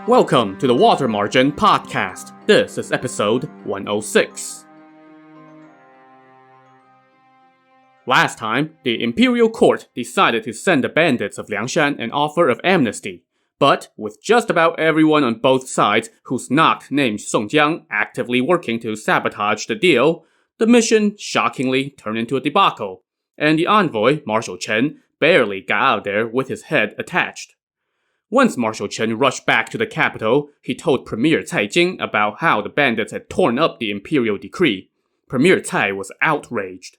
Welcome to the Water Margin Podcast. This is episode 106. Last time, the imperial court decided to send the bandits of Liangshan an offer of amnesty. But with just about everyone on both sides who's not named Song Jiang actively working to sabotage the deal, the mission shockingly turned into a debacle, and the envoy, Marshal Chen, barely got out there with his head attached. Once Marshal Chen rushed back to the capital, he told Premier Cai Jing about how the bandits had torn up the imperial decree. Premier Cai was outraged.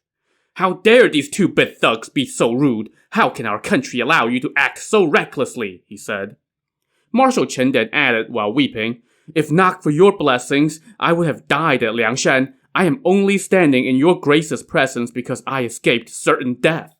"How dare these two-bit thugs be so rude? How can our country allow you to act so recklessly?" he said. Marshal Chen then added while weeping, "If not for your blessings, I would have died at Liangshan. I am only standing in your grace's presence because I escaped certain death."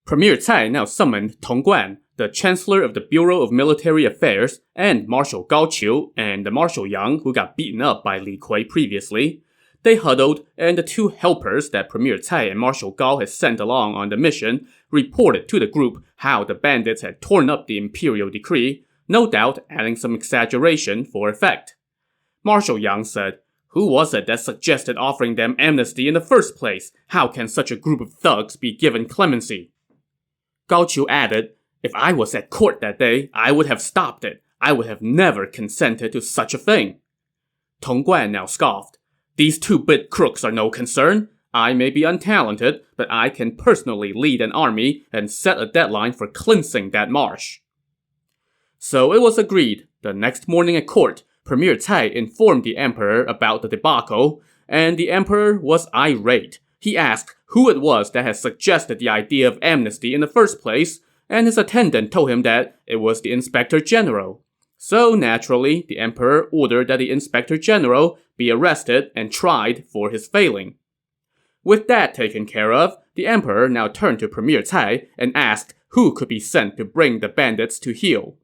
Premier Cai now summoned Tong Guan, the Chancellor of the Bureau of Military Affairs, and Marshal Gao Qiu and the Marshal Yang who got beaten up by Li Kui previously. They huddled, and the two helpers that Premier Cai and Marshal Gao had sent along on the mission reported to the group how the bandits had torn up the imperial decree, no doubt adding some exaggeration for effect. Marshal Yang said, "Who was it that suggested offering them amnesty in the first place? How can such a group of thugs be given clemency?" Gao Qiu added, "If I was at court that day, I would have stopped it. I would have never consented to such a thing." Tong Guan now scoffed. "These two-bit crooks are no concern. I may be untalented, but I can personally lead an army and set a deadline for cleansing that marsh." So it was agreed. The next morning at court, Premier Cai informed the emperor about the debacle, and the emperor was irate. He asked who it was that had suggested the idea of amnesty in the first place, and his attendant told him that it was the Inspector General. So naturally, the emperor ordered that the Inspector General be arrested and tried for his failing. With that taken care of, the emperor now turned to Premier Cai and asked who could be sent to bring the bandits to heel.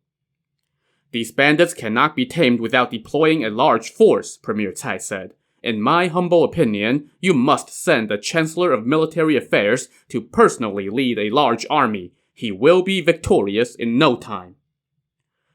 "These bandits cannot be tamed without deploying a large force," Premier Cai said. "In my humble opinion, you must send the Chancellor of Military Affairs to personally lead a large army. He will be victorious in no time."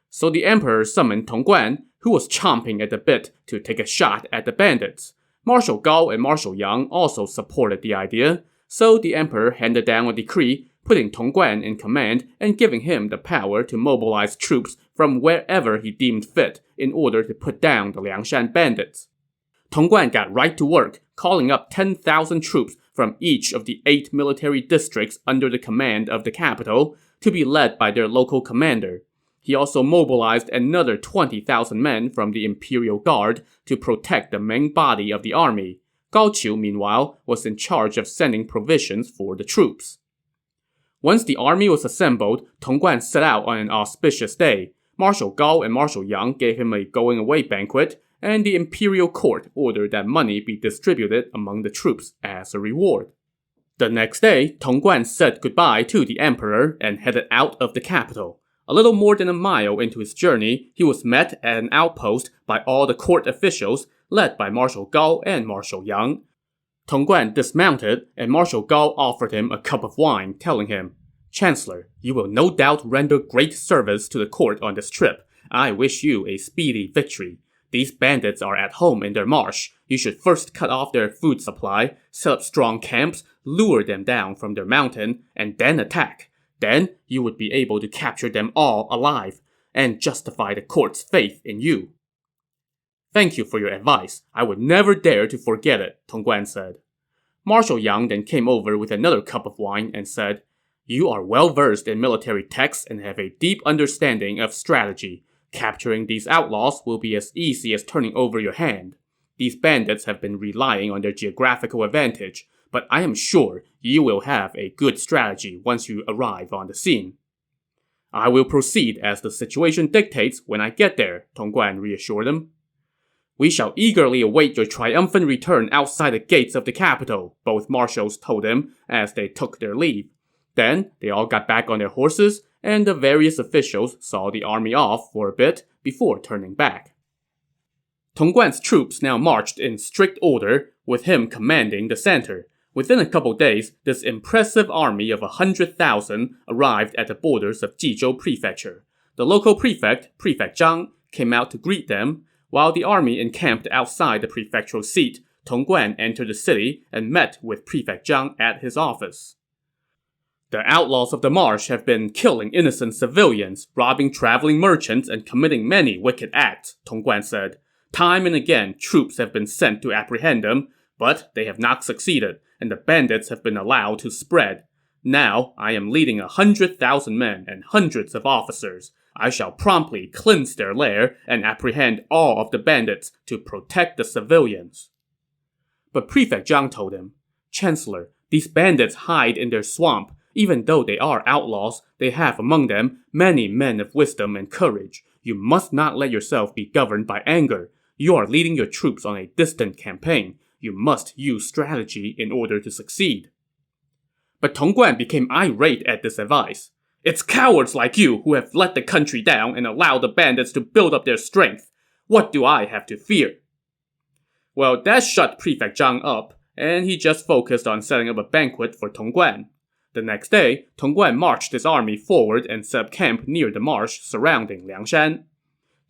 So the emperor summoned Tong Guan, who was chomping at the bit to take a shot at the bandits. Marshal Gao and Marshal Yang also supported the idea, so the emperor handed down a decree putting Tong Guan in command and giving him the power to mobilize troops from wherever he deemed fit in order to put down the Liangshan bandits. Tong Guan got right to work, calling up 10,000 troops from each of the 8 military districts under the command of the capital to be led by their local commander. He also mobilized another 20,000 men from the Imperial Guard to protect the main body of the army. Gao Qiu, meanwhile, was in charge of sending provisions for the troops. Once the army was assembled, Tong Guan set out on an auspicious day. Marshal Gao and Marshal Yang gave him a going-away banquet, and the imperial court ordered that money be distributed among the troops as a reward. The next day, Tong Guan said goodbye to the emperor and headed out of the capital. A little more than a mile into his journey, he was met at an outpost by all the court officials, led by Marshal Gao and Marshal Yang. Tong Guan dismounted, and Marshal Gao offered him a cup of wine, telling him, "Chancellor, you will no doubt render great service to the court on this trip. I wish you a speedy victory. These bandits are at home in their marsh. You should first cut off their food supply, set up strong camps, lure them down from their mountain, and then attack. Then you would be able to capture them all alive, and justify the court's faith in you." "Thank you for your advice. I would never dare to forget it," Tong Guan said. Marshal Yang then came over with another cup of wine and said, "You are well versed in military texts and have a deep understanding of strategy. Capturing these outlaws will be as easy as turning over your hand. These bandits have been relying on their geographical advantage, but I am sure you will have a good strategy once you arrive on the scene." "I will proceed as the situation dictates when I get there," Tong Guan reassured him. "We shall eagerly await your triumphant return outside the gates of the capital," both marshals told him as they took their leave. Then they all got back on their horses, and the various officials saw the army off for a bit before turning back. Tong Guan's troops now marched in strict order, with him commanding the center. Within a couple days, this impressive army of 100,000 arrived at the borders of Jizhou Prefecture. The local prefect, Prefect Zhang, came out to greet them, while the army encamped outside the prefectural seat. Tongguan entered the city and met with Prefect Zhang at his office. The outlaws of the Marsh have been killing innocent civilians, robbing traveling merchants, and committing many wicked acts, Tongguan said. Time and again, troops have been sent to apprehend them, but they have not succeeded, and the bandits have been allowed to spread. Now, I am leading 100,000 men and hundreds of officers. I shall promptly cleanse their lair and apprehend all of the bandits to protect the civilians. But Prefect Zhang told him, Chancellor, these bandits hide in their swamp. Even though they are outlaws, they have among them many men of wisdom and courage. You must not let yourself be governed by anger. You are leading your troops on a distant campaign. You must use strategy in order to succeed. But Tongguan became irate at this advice. It's cowards like you who have let the country down and allowed the bandits to build up their strength. What do I have to fear? Well, that shut Prefect Zhang up, and he just focused on setting up a banquet for Tongguan. The next day, Tongguan marched his army forward and set up camp near the marsh surrounding Liangshan.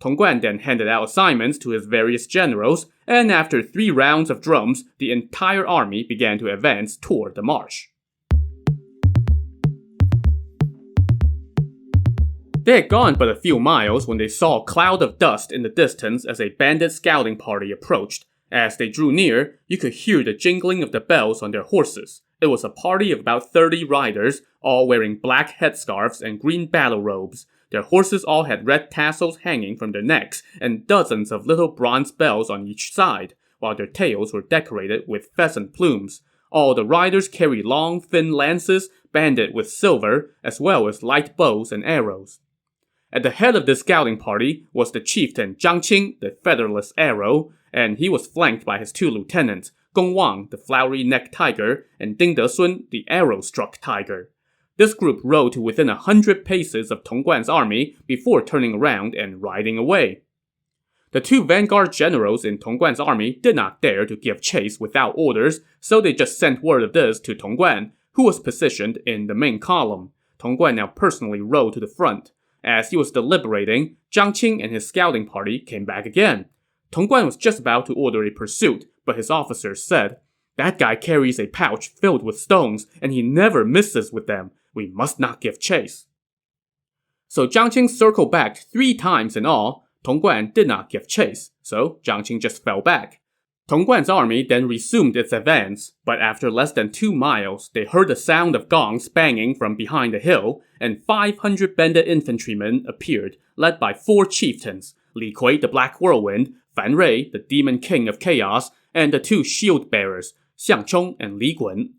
Tongguan then handed out assignments to his various generals, and after 3 rounds of drums, the entire army began to advance toward the marsh. They had gone but a few miles when they saw a cloud of dust in the distance as a bandit scouting party approached. As they drew near, you could hear the jingling of the bells on their horses. It was a party of about 30 riders, all wearing black headscarves and green battle robes. Their horses all had red tassels hanging from their necks, and dozens of little bronze bells on each side, while their tails were decorated with pheasant plumes. All the riders carried long, thin lances, banded with silver, as well as light bows and arrows. At the head of this scouting party was the chieftain Zhang Qing, the featherless arrow, and he was flanked by his 2 lieutenants, Gong Wang, the flowery-necked tiger, and Ding Desun, the arrow-struck tiger. This group rode to within 100 paces of Tongguan's army before turning around and riding away. The 2 vanguard generals in Tongguan's army did not dare to give chase without orders, so they just sent word of this to Tongguan, who was positioned in the main column. Tongguan now personally rode to the front. As he was deliberating, Zhang Qing and his scouting party came back again. Tongguan was just about to order a pursuit, but his officers said, That guy carries a pouch filled with stones, and he never misses with them. We must not give chase. So Zhang Qing circled back 3 times in all. Tongguan did not give chase, so Zhang Qing just fell back. Tongguan's army then resumed its advance, but after less than 2 miles, they heard the sound of gongs banging from behind a hill, and 500 bandit infantrymen appeared, led by 4 chieftains, Li Kui the Black Whirlwind, Fan Rui, the Demon King of Chaos, and the 2 shield-bearers, Xiang Chong and Li Gun.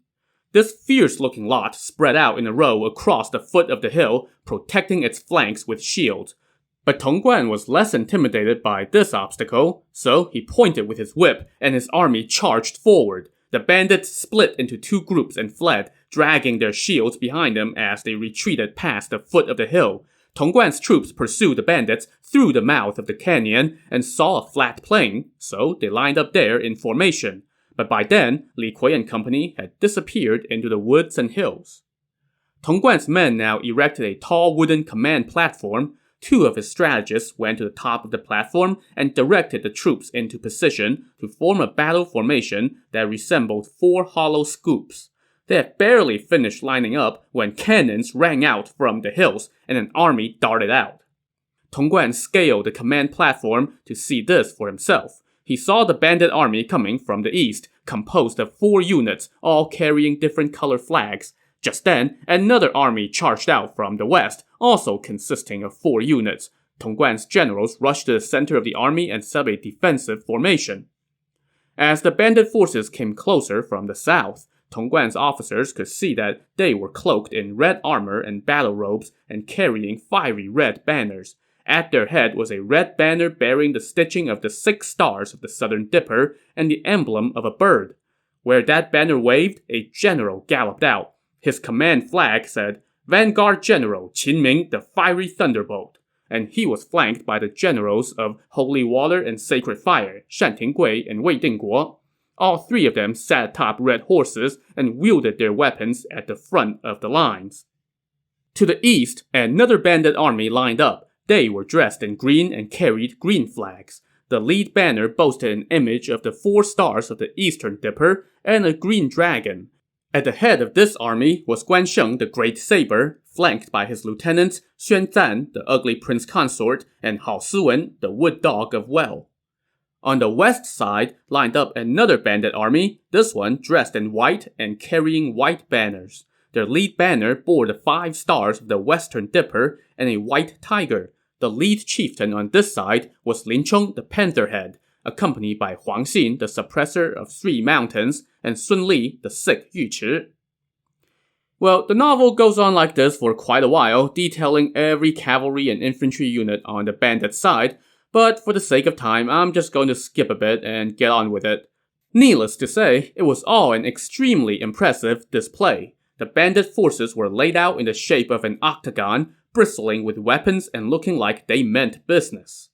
This fierce-looking lot spread out in a row across the foot of the hill, protecting its flanks with shields. But Tongguan was less intimidated by this obstacle, so he pointed with his whip and his army charged forward. The bandits split into 2 groups and fled, dragging their shields behind them as they retreated past the foot of the hill. Tongguan's troops pursued the bandits through the mouth of the canyon and saw a flat plain, so they lined up there in formation. But by then, Li Kui and company had disappeared into the woods and hills. Tongguan's men now erected a tall wooden command platform. 2 of his strategists went to the top of the platform and directed the troops into position to form a battle formation that resembled 4 hollow scoops. They had barely finished lining up when cannons rang out from the hills and an army darted out. Tongguan scaled the command platform to see this for himself. He saw the bandit army coming from the east, composed of 4 units, all carrying different color flags. Just then, another army charged out from the west, also consisting of 4 units. Tongguan's generals rushed to the center of the army and set up a defensive formation. As the bandit forces came closer from the south, Tongguan's officers could see that they were cloaked in red armor and battle robes and carrying fiery red banners. At their head was a red banner bearing the stitching of the 6 stars of the Southern Dipper and the emblem of a bird. Where that banner waved, a general galloped out. His command flag said, Vanguard General Qin Ming, the Fiery Thunderbolt, and he was flanked by the generals of Holy Water and Sacred Fire, Shan Tinggui and Wei Dingguo. All 3 of them sat atop red horses and wielded their weapons at the front of the lines. To the east, another bandit army lined up. They were dressed in green and carried green flags. The lead banner boasted an image of the 4 stars of the Eastern Dipper and a green dragon. At the head of this army was Guan Sheng, the Great Saber, flanked by his lieutenants Xuan Zan, the ugly prince consort, and Hao Siwen, the wood dog of Well. On the west side lined up another bandit army, this one dressed in white and carrying white banners. Their lead banner bore the 5 stars of the Western Dipper and a white tiger. The lead chieftain on this side was Lin Chong, the Pantherhead, accompanied by Huang Xin, the suppressor of 3 mountains, and Sun Li, the sick Yu Chi. Well, the novel goes on like this for quite a while, detailing every cavalry and infantry unit on the bandit side, but for the sake of time, I'm just going to skip a bit and get on with it. Needless to say, it was all an extremely impressive display. The bandit forces were laid out in the shape of an octagon, bristling with weapons and looking like they meant business.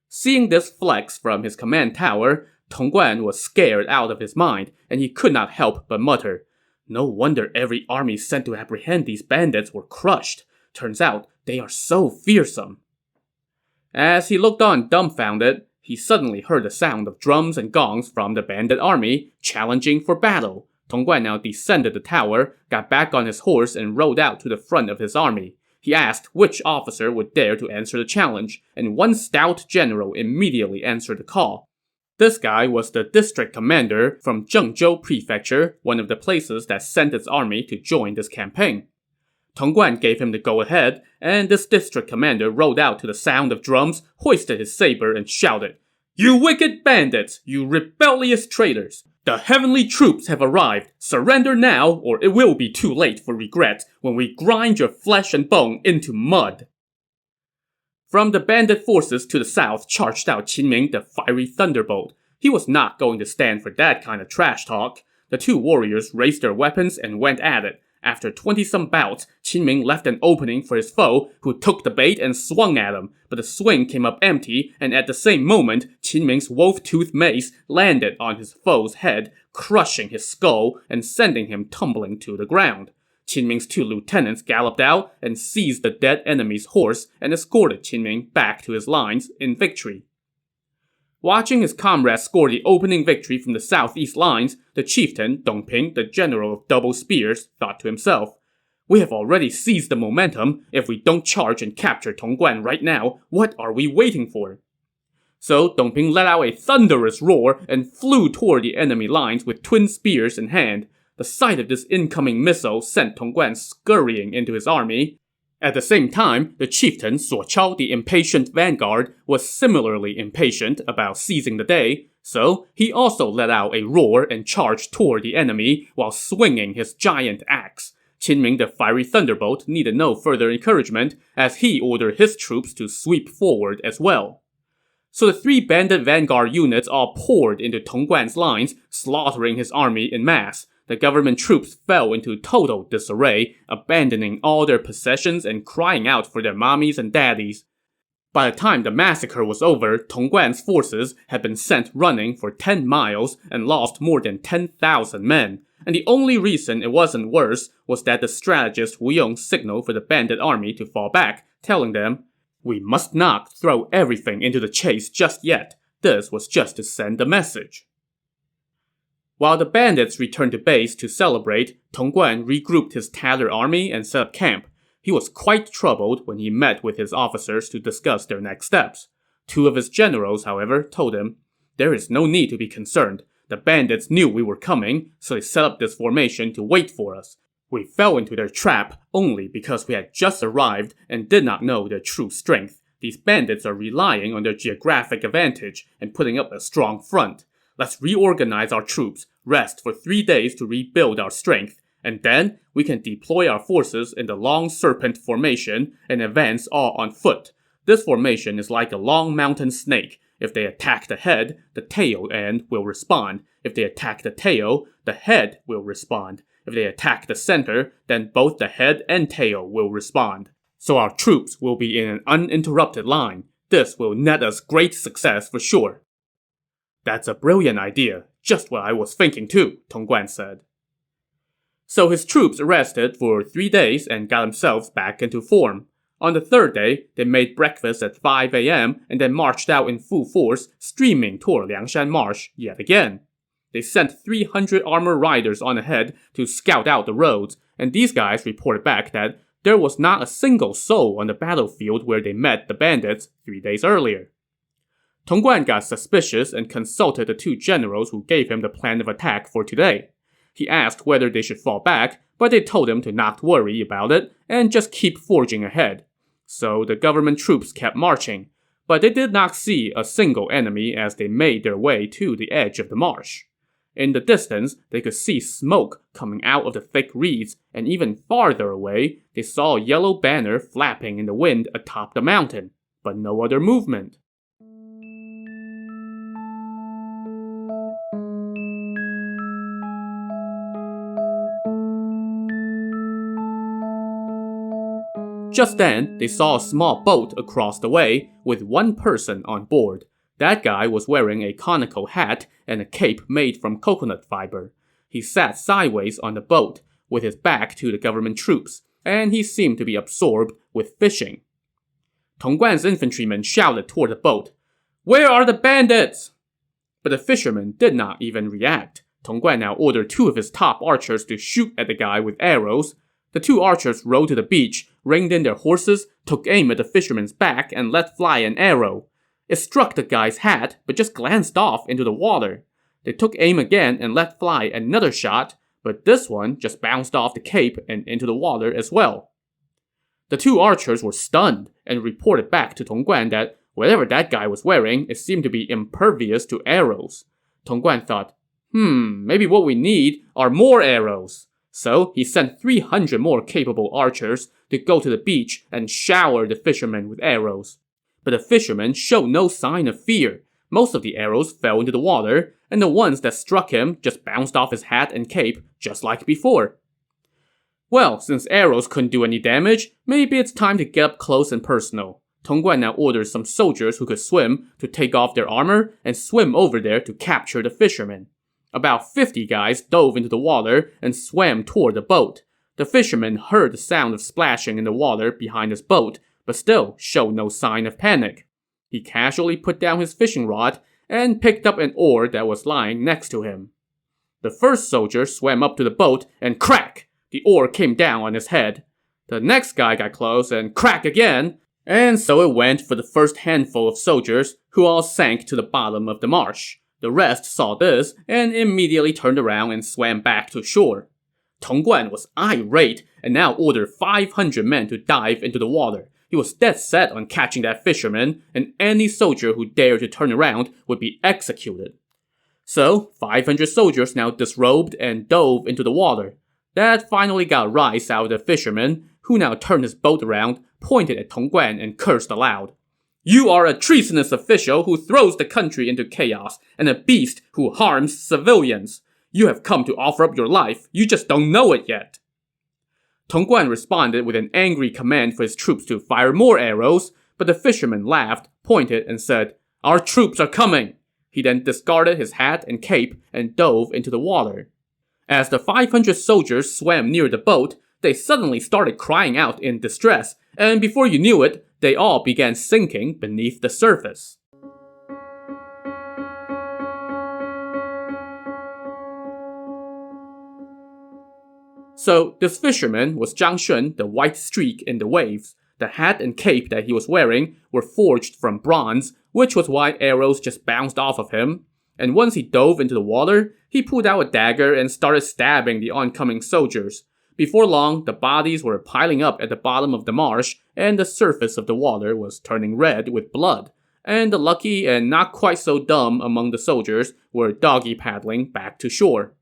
Seeing this flex from his command tower, Tong Guan was scared out of his mind, and he could not help but mutter, "No wonder every army sent to apprehend these bandits were crushed. Turns out they are so fearsome." As he looked on dumbfounded, he suddenly heard the sound of drums and gongs from the bandit army, challenging for battle. Tong Guan now descended the tower, got back on his horse, and rode out to the front of his army. He asked which officer would dare to answer the challenge, and one stout general immediately answered the call. This guy was the district commander from Zhengzhou Prefecture, one of the places that sent its army to join this campaign. Tong Guan gave him the go-ahead, and this district commander rode out to the sound of drums, hoisted his saber, and shouted, "You wicked bandits! You rebellious traitors! The heavenly troops have arrived. Surrender now, or it will be too late for regret when we grind your flesh and bone into mud." From the bandit forces to the south charged out Qin Ming, the fiery thunderbolt. He was not going to stand for that kind of trash talk. The 2 warriors raised their weapons and went at it. After 20-some bouts, Qin Ming left an opening for his foe, who took the bait and swung at him, but the swing came up empty, and at the same moment, Qin Ming's wolf-toothed mace landed on his foe's head, crushing his skull and sending him tumbling to the ground. Qin Ming's 2 lieutenants galloped out and seized the dead enemy's horse and escorted Qin Ming back to his lines in victory. Watching his comrades score the opening victory from the southeast lines, the chieftain, Dong Ping, the general of double spears, thought to himself, "We have already seized the momentum. If we don't charge and capture Tong Guan right now, what are we waiting for?" So Dong Ping let out a thunderous roar and flew toward the enemy lines with twin spears in hand. The sight of this incoming missile sent Tong Guan scurrying into his army. At the same time, the chieftain Suo Chao, the impatient vanguard, was similarly impatient about seizing the day, so he also let out a roar and charged toward the enemy while swinging his giant axe. Qin Ming, the fiery thunderbolt, needed no further encouragement, as he ordered his troops to sweep forward as well. So the 3 bandit vanguard units all poured into Tong Guan's lines, slaughtering his army in mass. The government troops fell into total disarray, abandoning all their possessions and crying out for their mommies and daddies. By the time the massacre was over, Tong Guan's forces had been sent running for 10 miles and lost more than 10,000 men. And the only reason it wasn't worse was that the strategist Wu Yong signaled for the bandit army to fall back, telling them, "We must not throw everything into the chase just yet. This was just to send a message." While the bandits returned to base to celebrate, Tong Guan regrouped his tattered army and set up camp. He was quite troubled when he met with his officers to discuss their next steps. 2 of his generals, however, told him, "There is no need to be concerned. The bandits knew we were coming, so they set up this formation to wait for us. We fell into their trap only because we had just arrived and did not know their true strength. These bandits are relying on their geographic advantage and putting up a strong front. Let's reorganize our troops, rest for 3 days to rebuild our strength, and then we can deploy our forces in the long serpent formation and advance all on foot. This formation is like a long mountain snake. If they attack the head, the tail end will respond. If they attack the tail, the head will respond. If they attack the center, then both the head and tail will respond. So our troops will be in an uninterrupted line. This will net us great success for sure." "That's a brilliant idea. Just what I was thinking too," Tong Guan said. So his troops rested for 3 days and got themselves back into form. On the third day, they made breakfast at 5 a.m. and then marched out in full force, streaming toward Liangshan Marsh yet again. They sent 300 armored riders on ahead to scout out the roads, and these guys reported back that there was not a single soul on the battlefield where they met the bandits 3 days earlier. Tong Guan got suspicious and consulted the two generals who gave him the plan of attack for today. He asked whether they should fall back, but they told him to not worry about it and just keep forging ahead. So the government troops kept marching, but they did not see a single enemy as they made their way to the edge of the marsh. In the distance, they could see smoke coming out of the thick reeds, and even farther away, they saw a yellow banner flapping in the wind atop the mountain, but no other movement. Just then, they saw a small boat across the way with one person on board. That guy was wearing a conical hat and a cape made from coconut fiber. He sat sideways on the boat, with his back to the government troops, and he seemed to be absorbed with fishing. Tong Guan's infantrymen shouted toward the boat, "Where are the bandits?" But the fisherman did not even react. Tong Guan now ordered 2 of his top archers to shoot at the guy with arrows. The 2 archers rowed to the beach, reined in their horses, took aim at the fisherman's back, and let fly an arrow. It struck the guy's hat, but just glanced off into the water. They took aim again and let fly another shot, but this one just bounced off the cape and into the water as well. The 2 archers were stunned and reported back to Tong Guan that whatever that guy was wearing, it seemed to be impervious to arrows. Tong Guan thought, maybe what we need are more arrows. So he sent 300 more capable archers to go to the beach and shower the fishermen with arrows. But the fisherman showed no sign of fear. Most of the arrows fell into the water, and the ones that struck him just bounced off his hat and cape, just like before. Well, since arrows couldn't do any damage, maybe it's time to get up close and personal. Tong Guan now orders some soldiers who could swim to take off their armor and swim over there to capture the fishermen. About 50 guys dove into the water and swam toward the boat. The fisherman heard the sound of splashing in the water behind his boat, but still showed no sign of panic. He casually put down his fishing rod and picked up an oar that was lying next to him. The first soldier swam up to the boat and crack! The oar came down on his head. The next guy got close and crack again, and so it went for the first handful of soldiers, who all sank to the bottom of the marsh. The rest saw this and immediately turned around and swam back to shore. Tong Guan was irate and now ordered 500 men to dive into the water. He was dead set on catching that fisherman, and any soldier who dared to turn around would be executed. So, 500 soldiers now disrobed and dove into the water. That finally got a rise out of the fisherman, who now turned his boat around, pointed at Tong Guan, and cursed aloud. "You are a treasonous official who throws the country into chaos, and a beast who harms civilians. You have come to offer up your life, you just don't know it yet." Tong Guan responded with an angry command for his troops to fire more arrows, but the fisherman laughed, pointed, and said, "Our troops are coming." He then discarded his hat and cape and dove into the water. As the 500 soldiers swam near the boat, they suddenly started crying out in distress, and before you knew it, they all began sinking beneath the surface. So, this fisherman was Zhang Shun, the white streak in the waves. The hat and cape that he was wearing were forged from bronze, which was why arrows just bounced off of him. And once he dove into the water, he pulled out a dagger and started stabbing the oncoming soldiers. Before long, the bodies were piling up at the bottom of the marsh, and the surface of the water was turning red with blood. And the lucky and not quite so dumb among the soldiers were doggy paddling back to shore.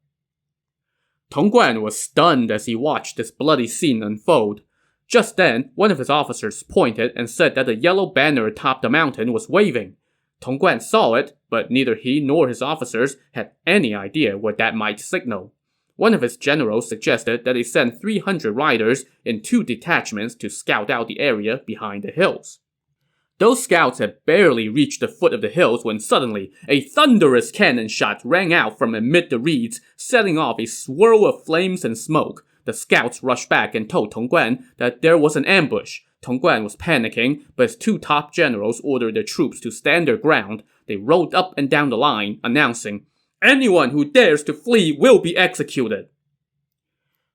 Tong Guan was stunned as he watched this bloody scene unfold. Just then, one of his officers pointed and said that the yellow banner atop the mountain was waving. Tong Guan saw it, but neither he nor his officers had any idea what that might signal. One of his generals suggested that they send 300 riders in 2 detachments to scout out the area behind the hills. Those scouts had barely reached the foot of the hills when suddenly a thunderous cannon shot rang out from amid the reeds, setting off a swirl of flames and smoke. The scouts rushed back and told Tong Guan that there was an ambush, Tong Guan was panicking, but his two top generals ordered their troops to stand their ground. They rode up and down the line, announcing, "Anyone who dares to flee will be executed."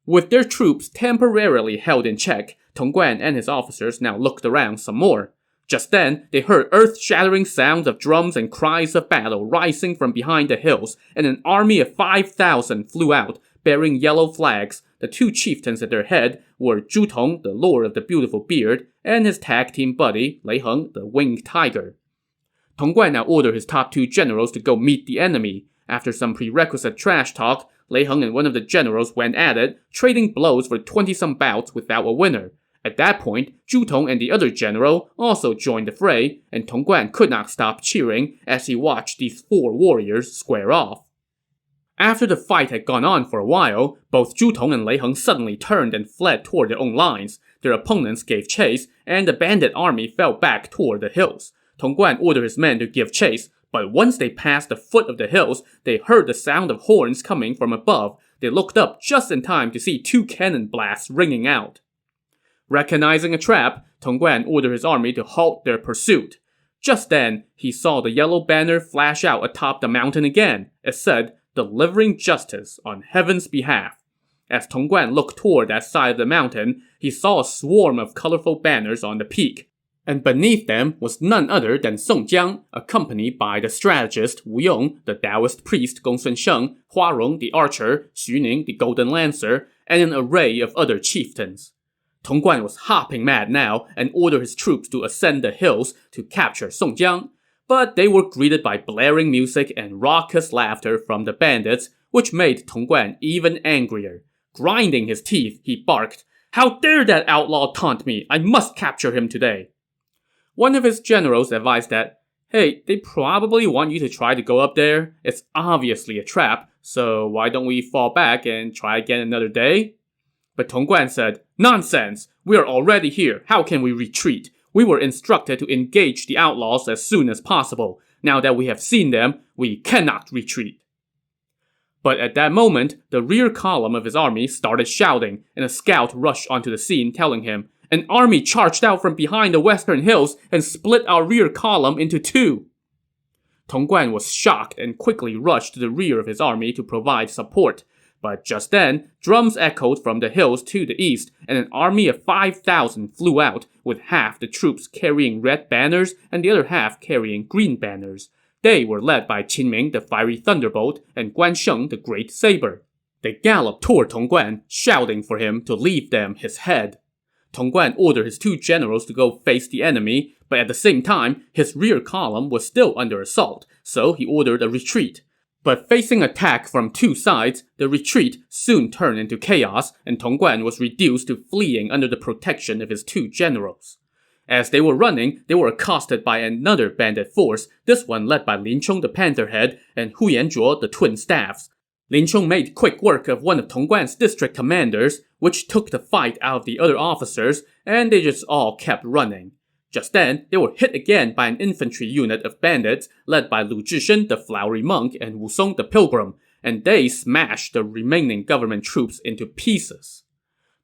With their troops temporarily held in check, Tong Guan and his officers now looked around some more. Just then, they heard earth-shattering sounds of drums and cries of battle rising from behind the hills, and an army of 5,000 flew out, bearing yellow flags. The two chieftains at their head were Zhu Tong, the Lord of the Beautiful Beard, and his tag team buddy, Lei Heng, the Winged Tiger. Tong Guan now ordered his top two generals to go meet the enemy. After some prerequisite trash talk, Lei Heng and one of the generals went at it, trading blows for 20-some bouts without a winner. At that point, Zhu Tong and the other general also joined the fray, and Tong Guan could not stop cheering as he watched these four warriors square off. After the fight had gone on for a while, both Zhu Tong and Lei Heng suddenly turned and fled toward their own lines. Their opponents gave chase, and the bandit army fell back toward the hills. Tong Guan ordered his men to give chase, but once they passed the foot of the hills, they heard the sound of horns coming from above. They looked up just in time to see two cannon blasts ringing out. Recognizing a trap, Tong Guan ordered his army to halt their pursuit. Just then, he saw the yellow banner flash out atop the mountain again. It said, "Delivering justice on heaven's behalf." As Tong Guan looked toward that side of the mountain, he saw a swarm of colorful banners on the peak. And beneath them was none other than Song Jiang, accompanied by the strategist Wu Yong, the Taoist priest Gong Sun Sheng, Hua Rong the archer, Xu Ning the golden lancer, and an array of other chieftains. Tong Guan was hopping mad now and ordered his troops to ascend the hills to capture Song Jiang. But they were greeted by blaring music and raucous laughter from the bandits, which made Tong Guan even angrier. Grinding his teeth, he barked, "How dare that outlaw taunt me! I must capture him today!" One of his generals advised that, "Hey, they probably want you to try to go up there. It's obviously a trap, so why don't we fall back and try again another day?" But Tong Guan said, "Nonsense! We are already here. How can we retreat? We were instructed to engage the outlaws as soon as possible. Now that we have seen them, we cannot retreat." But at that moment, the rear column of his army started shouting, and a scout rushed onto the scene telling him, "An army charged out from behind the western hills and split our rear column into two." Tong Guan was shocked and quickly rushed to the rear of his army to provide support. But just then, drums echoed from the hills to the east, and an army of 5,000 flew out, with half the troops carrying red banners and the other half carrying green banners. They were led by Qin Ming, the fiery thunderbolt, and Guan Sheng, the great saber. They galloped toward Tong Guan, shouting for him to leave them his head. Tong Guan ordered his two generals to go face the enemy, but at the same time, his rear column was still under assault, so he ordered a retreat. But facing attack from two sides, the retreat soon turned into chaos, and Tong Guan was reduced to fleeing under the protection of his two generals. As they were running, they were accosted by another bandit force, this one led by Lin Chong the Pantherhead and Hu Yanzhuo the Twin Staffs. Lin Chong made quick work of one of Tong Guan's district commanders, which took the fight out of the other officers, and they just all kept running. Just then, they were hit again by an infantry unit of bandits led by Lu Zhishen, the Flowery Monk, and Wu Song, the Pilgrim, and they smashed the remaining government troops into pieces.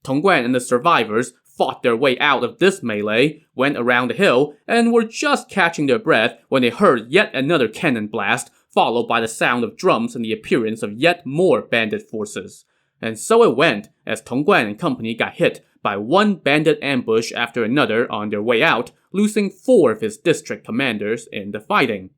Tong Guan and the survivors fought their way out of this melee, went around the hill, and were just catching their breath when they heard yet another cannon blast, followed by the sound of drums and the appearance of yet more bandit forces. And so it went, as Tong Guan and company got hit by one bandit ambush after another on their way out, losing 4 of his district commanders in the fighting.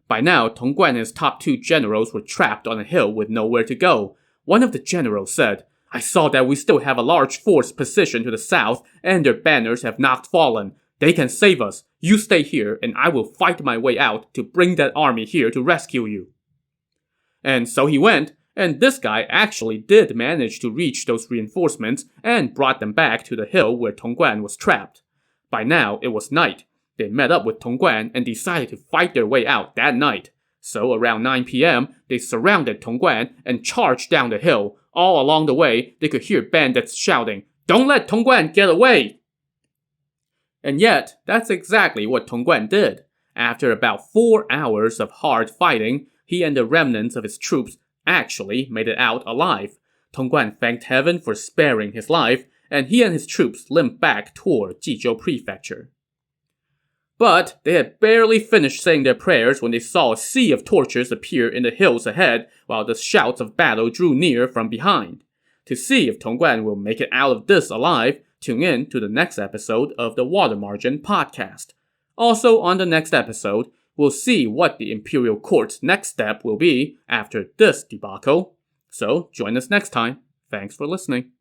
By now, Tong Guan and his top 2 generals were trapped on a hill with nowhere to go. One of the generals said, "I saw that we still have a large force positioned to the south, and their banners have not fallen. They can save us. You stay here, and I will fight my way out to bring that army here to rescue you." And so he went, and this guy actually did manage to reach those reinforcements and brought them back to the hill where Tong Guan was trapped. By now, it was night. They met up with Tong Guan and decided to fight their way out that night. So around 9 p.m., they surrounded Tong Guan and charged down the hill. All along the way, they could hear bandits shouting, "Don't let Tong Guan get away!" And yet, that's exactly what Tong Guan did. After about 4 hours of hard fighting, he and the remnants of his troops actually made it out alive. Tong Guan thanked heaven for sparing his life, and he and his troops limped back toward Jizhou Prefecture. But they had barely finished saying their prayers when they saw a sea of torches appear in the hills ahead while the shouts of battle drew near from behind. To see if Tong Guan will make it out of this alive, tune in to the next episode of the Water Margin podcast. Also on the next episode, we'll see what the imperial court's next step will be after this debacle. So join us next time. Thanks for listening.